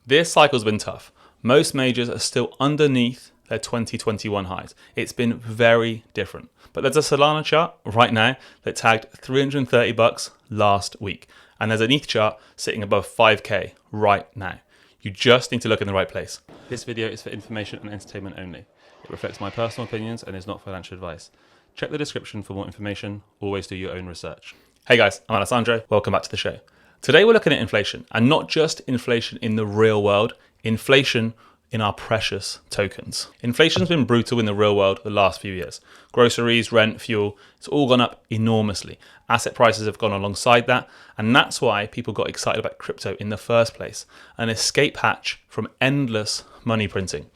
This cycle's been tough. Most majors are still underneath their 2021 highs. It's been very different. But there's a Solana chart right now that tagged $330 last week. And there's an ETH chart sitting above 5K right now. You just need to look in the right place. This video is for information and entertainment only. It reflects my personal opinions and is not financial advice. Check the description for more information. Always do your own research. Hey guys, I'm Alessandro. Welcome back to the show. Today we're looking at inflation, and not just inflation in the real world, inflation in our precious tokens. Inflation's been brutal in the real world the last few years. Groceries, rent, fuel, it's all gone up enormously. Asset prices have gone alongside that, and that's why people got excited about crypto in the first place, an escape hatch from endless money printing.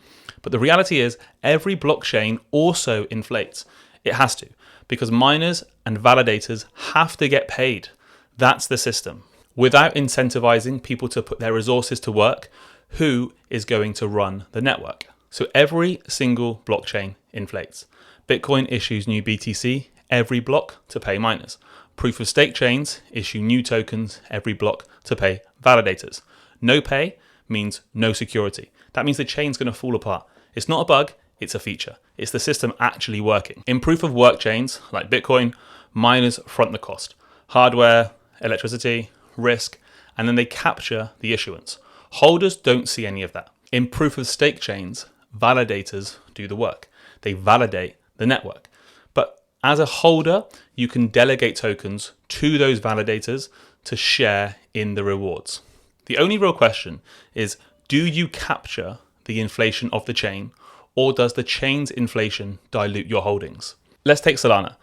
But the reality is every blockchain also inflates. It has to, because miners and validators have to get paid. That's the system. Without incentivizing people to put their resources to work, who is going to run the network? So every single blockchain inflates. Bitcoin issues new BTC every block to pay miners. Proof of stake chains issue new tokens every block to pay validators. No pay means no security. That means the chain's going to fall apart. It's not a bug, it's a feature. It's the system actually working. In proof of work chains like Bitcoin, miners front the cost. Hardware, electricity, risk, and then they capture the issuance. Holders don't see any of that. In proof of stake chains, validators do the work. They validate the network. But as a holder, you can delegate tokens to those validators to share in the rewards. The only real question is, do you capture the inflation of the chain, or does the chain's inflation dilute your holdings? Let's take Solana.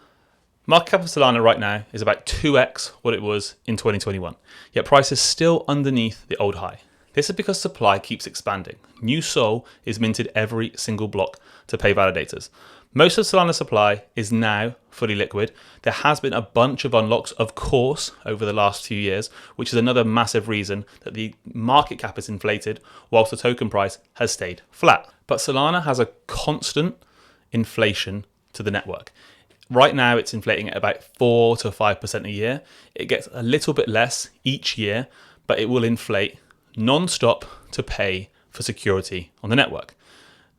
Market cap of Solana right now is about 2x what it was in 2021, yet price is still underneath the old high. This is because supply keeps expanding. New SOL is minted every single block to pay validators. Most of Solana supply is now fully liquid. There has been a bunch of unlocks, of course, over the last few years, which is another massive reason that the market cap is inflated whilst the token price has stayed flat. But Solana has a constant inflation to the network. Right now, it's inflating at about 4 to 5% a year. It gets a little bit less each year, but it will inflate non-stop to pay for security on the network.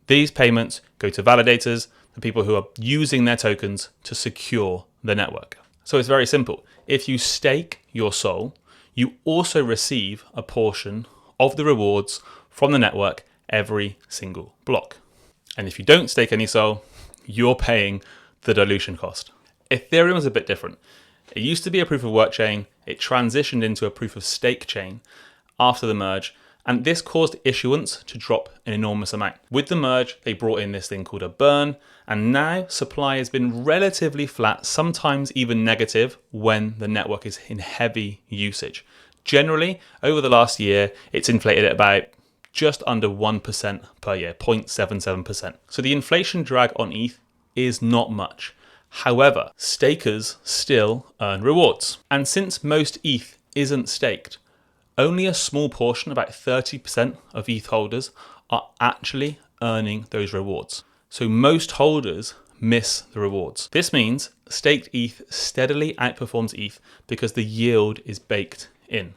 These payments go to validators, the people who are using their tokens to secure the network. So it's very simple. If you stake your SOL, you also receive a portion of the rewards from the network every single block. And if you don't stake any SOL, you're paying the dilution cost. Ethereum is a bit different. It used to be a proof of work chain. It transitioned into a proof of stake chain after the merge, and this caused issuance to drop an enormous amount. With the merge, they brought in this thing called a burn, and now supply has been relatively flat, sometimes even negative when the network is in heavy usage. Generally, over the last year, it's inflated at about just under 1% per year, 0.77%. So the inflation drag on ETH is not much. However, stakers still earn rewards. And since most ETH isn't staked, only a small portion, about 30% of ETH holders, are actually earning those rewards. So most holders miss the rewards. This means staked ETH steadily outperforms ETH because the yield is baked in.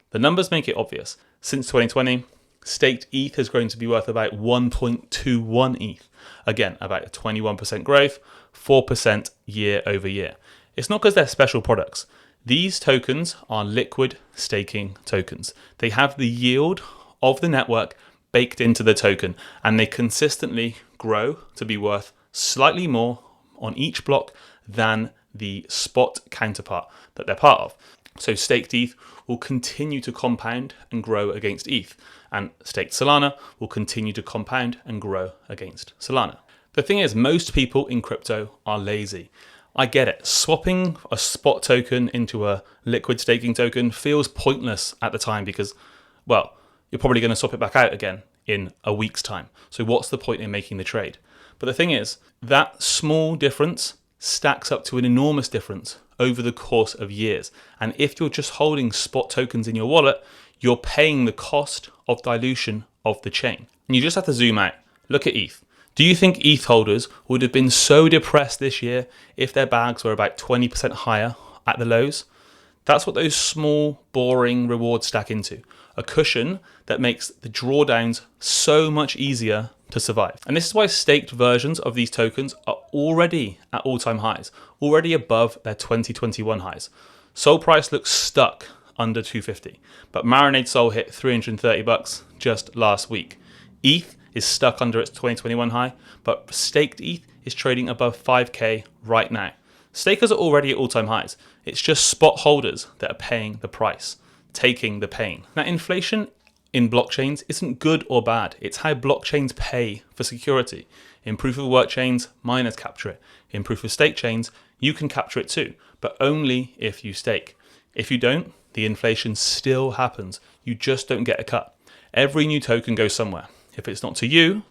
The numbers make it obvious. Since 2020, staked ETH has grown to be worth about 1.21 ETH. Again, about a 21% growth, 4% year over year. It's not because they're special products. These tokens are liquid staking tokens. They have the yield of the network baked into the token, and they consistently grow to be worth slightly more on each block than the spot counterpart that they're part of. So staked ETH will continue to compound and grow against ETH, and staked Solana will continue to compound and grow against Solana. The thing is, most people in crypto are lazy. I get it. Swapping a spot token into a liquid staking token feels pointless at the time because, well, you're probably going to swap it back out again in a week's time. So what's the point in making the trade? But the thing is, that small difference stacks up to an enormous difference over the course of years. And if you're just holding spot tokens in your wallet, you're paying the cost of dilution of the chain. And you just have to zoom out. Look at ETH. Do you think ETH holders would have been so depressed this year if their bags were about 20% higher at the lows? That's what those small, boring rewards stack into. A cushion that makes the drawdowns so much easier to survive. And this is why staked versions of these tokens are already at all-time highs, already above their 2021 highs. Sol price looks stuck under 250, but Marinade Sol hit $330 just last week. ETH is stuck under its 2021 high, but staked ETH is trading above 5K right now. Stakers are already at all-time highs. It's just spot holders that are paying the price, taking the pain. Now, inflation in blockchains isn't good or bad. It's how blockchains pay for security. In proof-of-work chains, miners capture it. In proof-of-stake chains, you can capture it too, but only if you stake. If you don't, the inflation still happens. You just don't get a cut. Every new token goes somewhere. If it's not to you,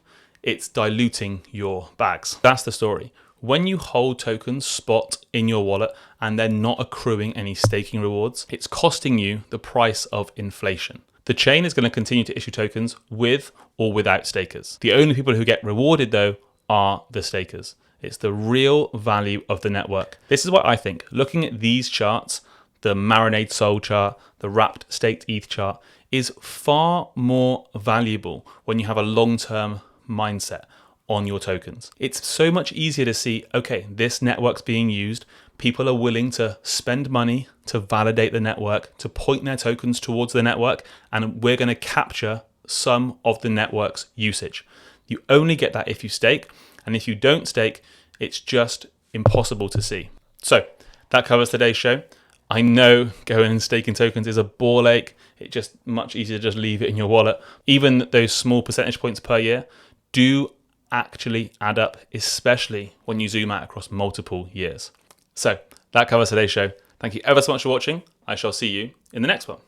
it's diluting your bags. That's the story. When you hold tokens spot in your wallet and they're not accruing any staking rewards, it's costing you the price of inflation. The chain is going to continue to issue tokens with or without stakers. The only people who get rewarded though are the stakers. It's the real value of the network. This is what I think. Looking at these charts, the Marinade Sol chart, the wrapped staked ETH chart, is far more valuable when you have a long-term mindset on your tokens. It's so much easier to see, okay, this network's being used. People are willing to spend money to validate the network, to point their tokens towards the network, and we're going to capture some of the network's usage. You only get that if you stake, and if you don't stake, it's just impossible to see. So that covers today's show. I know going and staking tokens is a ball ache. It's just much easier to just leave it in your wallet. Even those small percentage points per year do actually add up, especially when you zoom out across multiple years. So that covers today's show. Thank you ever so much for watching. I shall see you in the next one.